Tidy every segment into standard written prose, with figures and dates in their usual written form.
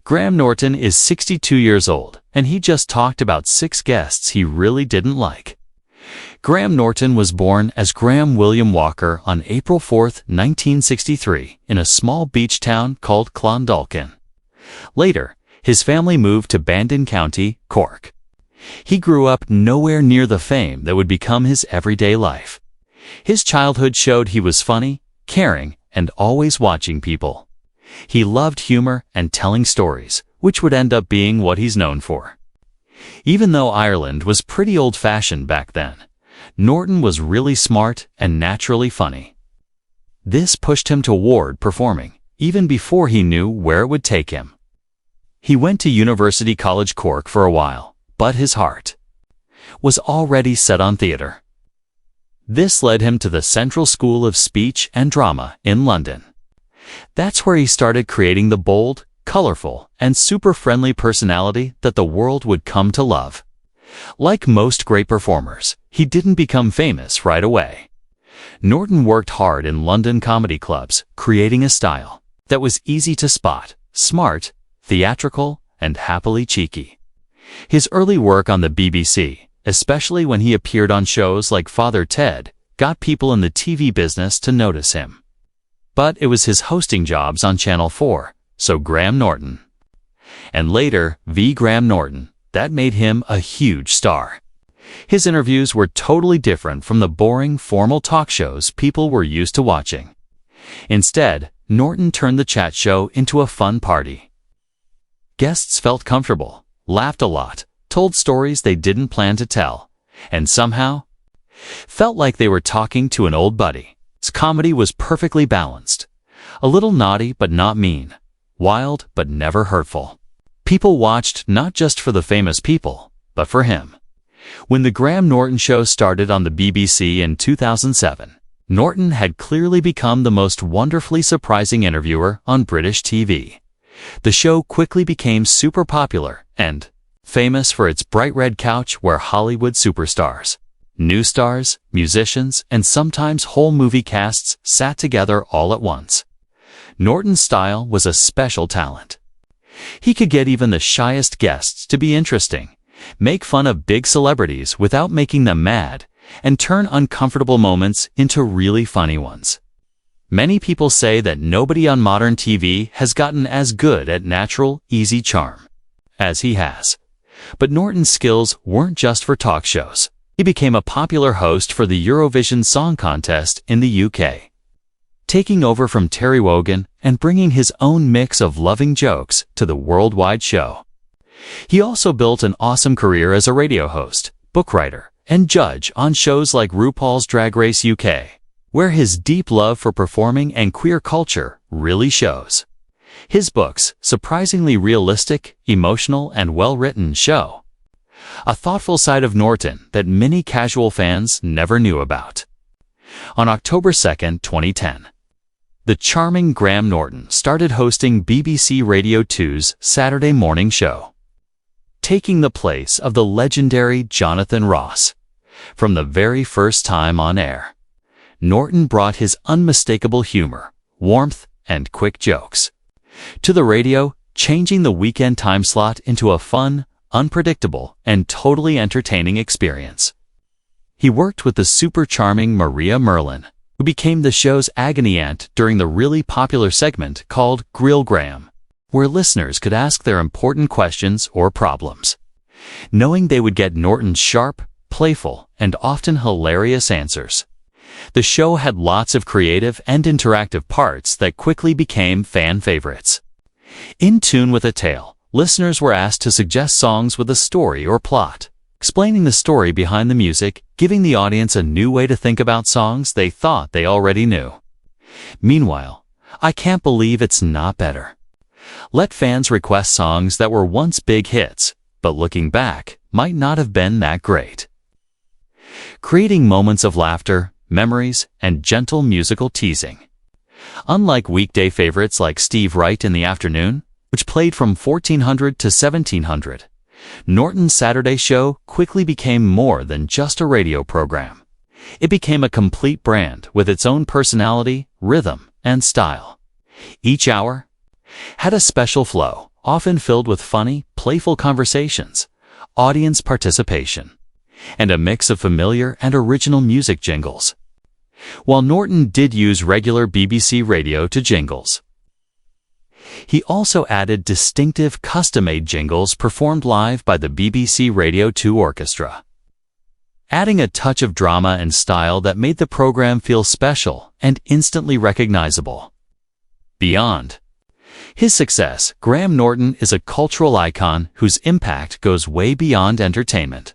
Graham Norton is 62 years old, and he just talked about 6 guests he really didn't like. Graham Norton was born as Graham William Walker on April 4, 1963, in a small beach town called Clondalkin. Later, his family moved to Bandon County, Cork. He grew up nowhere near the fame that would become his everyday life. His childhood showed he was funny, caring, and always watching people. He loved humor and telling stories, which would end up being what he's known for. Even though Ireland was pretty old-fashioned back then, Norton was really smart and naturally funny. This pushed him toward performing, even before he knew where it would take him. He went to University College Cork for a while, but his heart was already set on theater. This led him to the Central School of Speech and Drama in London. That's where he started creating the bold, colorful, and super-friendly personality that the world would come to love. Like most great performers, he didn't become famous right away. Norton worked hard in London comedy clubs, creating a style that was easy to spot, smart, theatrical, and happily cheeky. His early work on the BBC, especially when he appeared on shows like Father Ted, got people in the TV business to notice him. But it was his hosting jobs on Channel 4, so Graham Norton, and later Graham Norton, that made him a huge star. His interviews were totally different from the boring, formal talk shows people were used to watching. Instead, Norton turned the chat show into a fun party. Guests felt comfortable, laughed a lot, told stories they didn't plan to tell, and somehow felt like they were talking to an old buddy. His comedy was perfectly balanced, a little naughty but not mean, wild but never hurtful. People watched not just for the famous people, but for him. When the Graham Norton Show started on the BBC in 2007, Norton had clearly become the most wonderfully surprising interviewer on British TV. The show quickly became super popular and famous for its bright red couch where Hollywood superstars, new stars, musicians, and sometimes whole movie casts sat together all at once. Norton's style was a special talent. He could get even the shyest guests to be interesting, make fun of big celebrities without making them mad, and turn uncomfortable moments into really funny ones. Many people say that nobody on modern TV has gotten as good at natural, easy charm as he has. But Norton's skills weren't just for talk shows. He became a popular host for the Eurovision Song Contest in the UK, taking over from Terry Wogan and bringing his own mix of loving jokes to the worldwide show. He also built an awesome career as a radio host, book writer, and judge on shows like RuPaul's Drag Race UK, where his deep love for performing and queer culture really shows. His books, surprisingly realistic, emotional, and well-written, show a thoughtful side of Norton that many casual fans never knew about. On October 2, 2010, the charming Graham Norton started hosting BBC Radio 2's Saturday morning show, taking the place of the legendary Jonathan Ross. From the very first time on air, Norton brought his unmistakable humor, warmth, and quick jokes to the radio, changing the weekend time slot into a fun, unpredictable, and totally entertaining experience. He worked with the super charming Maria Merlin, who became the show's agony aunt during the really popular segment called Grill Graham, where listeners could ask their important questions or problems, knowing they would get Norton's sharp, playful, and often hilarious answers. The show had lots of creative and interactive parts that quickly became fan favorites. In tune with a tale, listeners were asked to suggest songs with a story or plot, explaining the story behind the music, giving the audience a new way to think about songs they thought they already knew. Meanwhile, I Can't Believe It's Not Better let fans request songs that were once big hits, but looking back, might not have been that great, creating moments of laughter, memories, and gentle musical teasing. Unlike weekday favorites like Steve Wright in the Afternoon, which played from 1400 to 1700, Norton's Saturday show quickly became more than just a radio program. It became a complete brand with its own personality, rhythm, and style. Each hour had a special flow, often filled with funny, playful conversations, audience participation, and a mix of familiar and original music jingles. While Norton did use regular BBC radio to jingles, he also added distinctive custom-made jingles performed live by the BBC Radio 2 Orchestra, adding a touch of drama and style that made the program feel special and instantly recognizable. Beyond his success, Graham Norton is a cultural icon whose impact goes way beyond entertainment.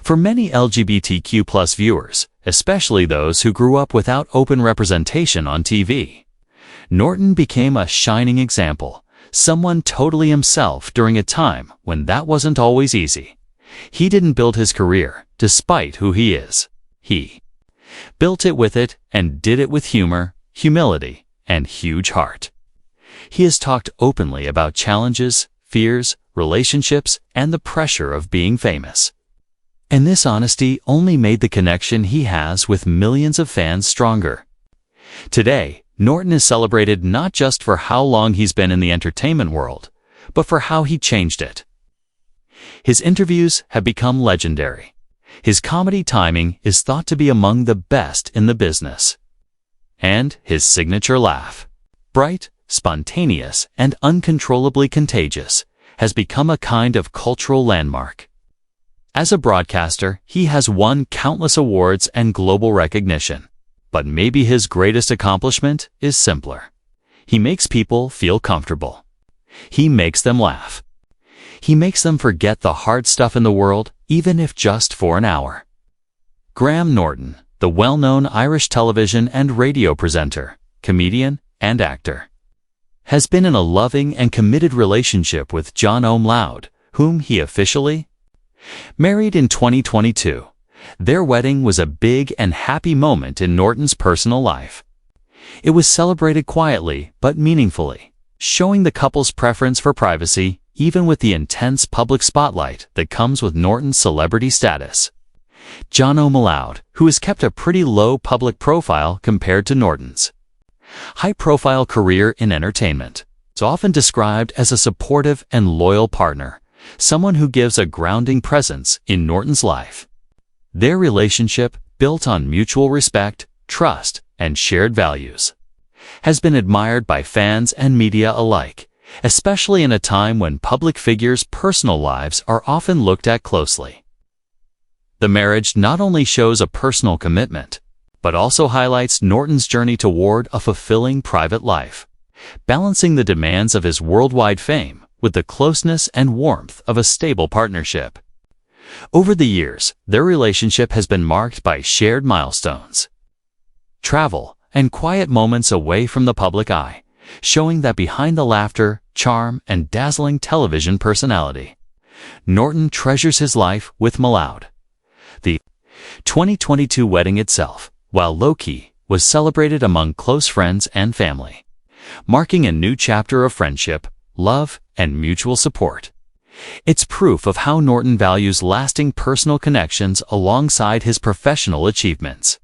For many LGBTQ+ viewers, especially those who grew up without open representation on TV, Norton became a shining example, someone totally himself during a time when that wasn't always easy. He didn't build his career despite who he is. He built it with it and did it with humor, humility, and huge heart. He has talked openly about challenges, fears, relationships, and the pressure of being famous. And this honesty only made the connection he has with millions of fans stronger. Today, Norton is celebrated not just for how long he's been in the entertainment world, but for how he changed it. His interviews have become legendary. His comedy timing is thought to be among the best in the business. And his signature laugh, bright, spontaneous, and uncontrollably contagious, has become a kind of cultural landmark. As a broadcaster, he has won countless awards and global recognition. But maybe his greatest accomplishment is simpler. He makes people feel comfortable. He makes them laugh. He makes them forget the hard stuff in the world, even if just for an hour. Graham Norton, the well-known Irish television and radio presenter, comedian, and actor, has been in a loving and committed relationship with John O'Mloud, whom he officially married in 2022. Their wedding was a big and happy moment in Norton's personal life. It was celebrated quietly but meaningfully, showing the couple's preference for privacy even with the intense public spotlight that comes with Norton's celebrity status. John O'Mloud, who has kept a pretty low public profile compared to Norton's high-profile career in entertainment, is often described as a supportive and loyal partner, someone who gives a grounding presence in Norton's life. Their relationship, built on mutual respect, trust, and shared values, has been admired by fans and media alike, especially in a time when public figures' personal lives are often looked at closely. The marriage not only shows a personal commitment, but also highlights Norton's journey toward a fulfilling private life, balancing the demands of his worldwide fame with the closeness and warmth of a stable partnership. Over the years, their relationship has been marked by shared milestones, travel, and quiet moments away from the public eye, showing that behind the laughter, charm, and dazzling television personality, Norton treasures his life with O'Mloud. The 2022 wedding itself, while low-key, was celebrated among close friends and family, marking a new chapter of friendship, love, and mutual support. It's proof of how Norton values lasting personal connections alongside his professional achievements.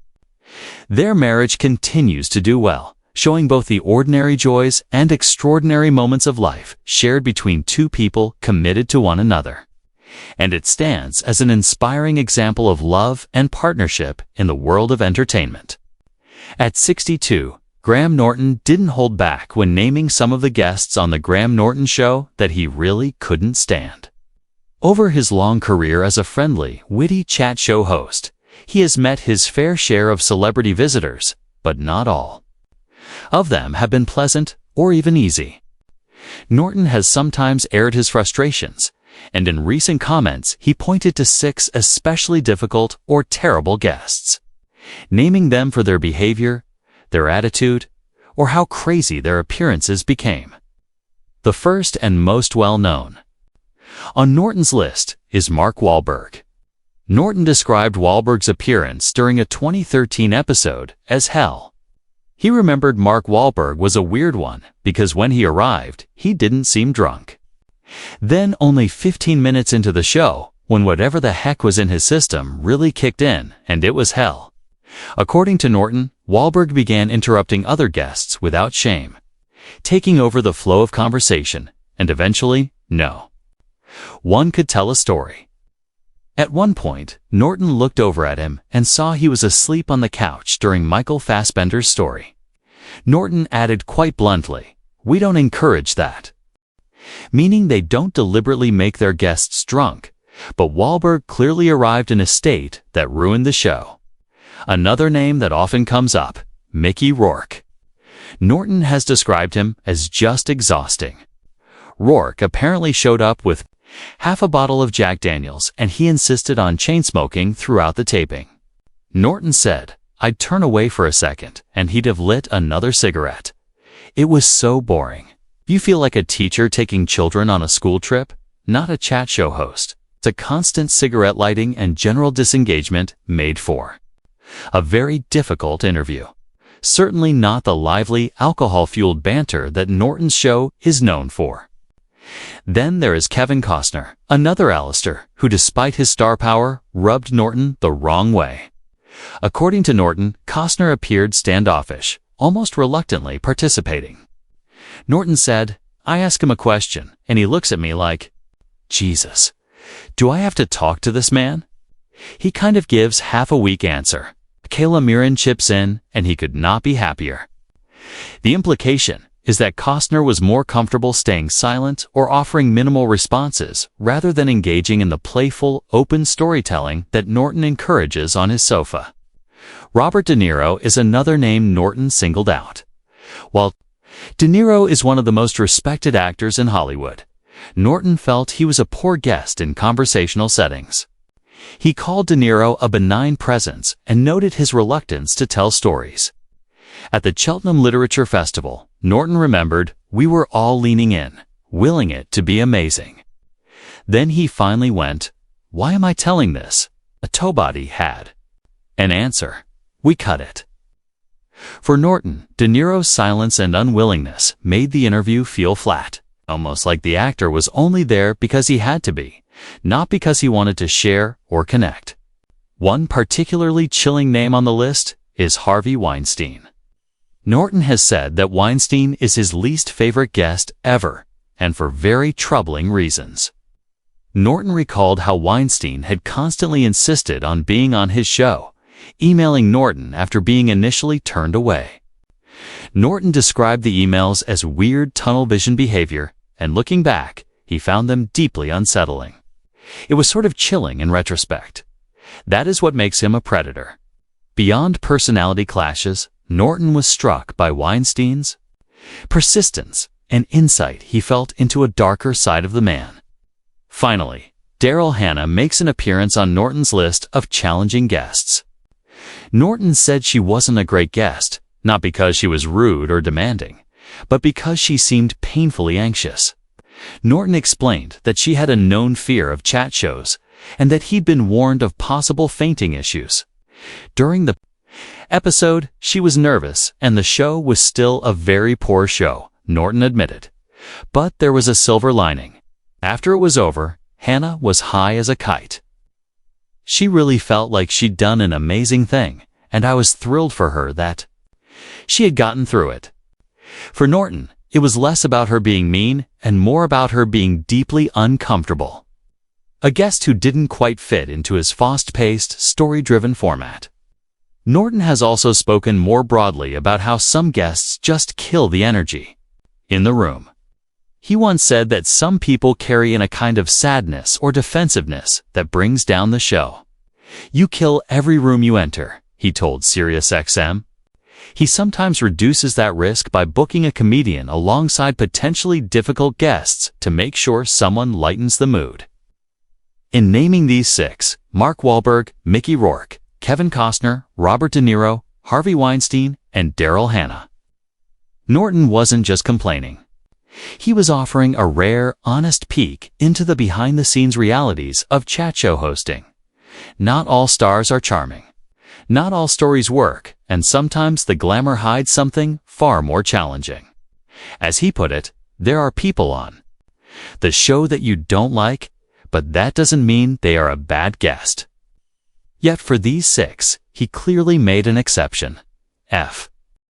Their marriage continues to do well, showing both the ordinary joys and extraordinary moments of life shared between two people committed to one another. And it stands as an inspiring example of love and partnership in the world of entertainment. At 62, Graham Norton didn't hold back when naming some of the guests on The Graham Norton Show that he really couldn't stand. Over his long career as a friendly, witty chat show host, he has met his fair share of celebrity visitors, but not all of them have been pleasant or even easy. Norton has sometimes aired his frustrations, and in recent comments he pointed to 6 especially difficult or terrible guests, naming them for their behavior, their attitude, or how crazy their appearances became. The first and most well-known on Norton's list is Mark Wahlberg. Norton described Wahlberg's appearance during a 2013 episode as hell. He remembered Mark Wahlberg was a weird one because when he arrived, he didn't seem drunk. Then only 15 minutes into the show, when whatever the heck was in his system really kicked in, and it was hell. According to Norton, Wahlberg began interrupting other guests without shame, taking over the flow of conversation, and eventually, no. One could tell a story. At one point, Norton looked over at him and saw he was asleep on the couch during Michael Fassbender's story. Norton added quite bluntly, "We don't encourage that." Meaning they don't deliberately make their guests drunk, but Wahlberg clearly arrived in a state that ruined the show. Another name that often comes up, Mickey Rourke. Norton has described him as just exhausting. Rourke apparently showed up with half a bottle of Jack Daniels, and he insisted on chain smoking throughout the taping. Norton said, "I'd turn away for a second, and he'd have lit another cigarette. It was so boring." You feel like a teacher taking children on a school trip, not a chat show host. It's a constant cigarette lighting and general disengagement made for a very difficult interview. Certainly not the lively, alcohol-fueled banter that Norton's show is known for. Then there is Kevin Costner, another Alistair, who despite his star power, rubbed Norton the wrong way. According to Norton, Costner appeared standoffish, almost reluctantly participating. Norton said, "I ask him a question, and he looks at me like, 'Jesus, do I have to talk to this man?' He kind of gives half a weak answer. Kayla Mirren chips in, and he could not be happier." The implication is that Costner was more comfortable staying silent or offering minimal responses rather than engaging in the playful, open storytelling that Norton encourages on his sofa. Robert De Niro is another name Norton singled out. While De Niro is one of the most respected actors in Hollywood, Norton felt he was a poor guest in conversational settings. He called De Niro a benign presence and noted his reluctance to tell stories. At the Cheltenham Literature Festival, Norton remembered, "We were all leaning in, willing it to be amazing." Then he finally went, "Why am I telling this?" A Tobody had an answer. We cut it. For Norton, De Niro's silence and unwillingness made the interview feel flat, almost like the actor was only there because he had to be, not because he wanted to share or connect. One particularly chilling name on the list is Harvey Weinstein. Norton has said that Weinstein is his least favorite guest ever, and for very troubling reasons. Norton recalled how Weinstein had constantly insisted on being on his show, emailing Norton after being initially turned away. Norton described the emails as weird tunnel vision behavior, and looking back, he found them deeply unsettling. It was sort of chilling in retrospect. That is what makes him a predator. Beyond personality clashes, Norton was struck by Weinstein's persistence and insight he felt into a darker side of the man. Finally, Daryl Hannah makes an appearance on Norton's list of challenging guests. Norton said she wasn't a great guest, not because she was rude or demanding, but because she seemed painfully anxious. Norton explained that she had a known fear of chat shows and that he'd been warned of possible fainting issues. During the episode, she was nervous and the show was still a very poor show, Norton admitted. But there was a silver lining. After it was over, Hannah was high as a kite. She really felt like she'd done an amazing thing, and I was thrilled for her that she had gotten through it. For Norton, it was less about her being mean and more about her being deeply uncomfortable. A guest who didn't quite fit into his fast-paced, story-driven format. Norton has also spoken more broadly about how some guests just kill the energy in the room. He once said that some people carry in a kind of sadness or defensiveness that brings down the show. "You kill every room you enter," he told SiriusXM. He sometimes reduces that risk by booking a comedian alongside potentially difficult guests to make sure someone lightens the mood. In naming these 6, Mark Wahlberg, Mickey Rourke, Kevin Costner, Robert De Niro, Harvey Weinstein, and Daryl Hannah, Norton wasn't just complaining. He was offering a rare, honest peek into the behind-the-scenes realities of chat show hosting. Not all stars are charming. Not all stories work, and sometimes the glamour hides something far more challenging. As he put it, there are people on the show that you don't like, but that doesn't mean they are a bad guest. Yet for these 6, he clearly made an exception. F.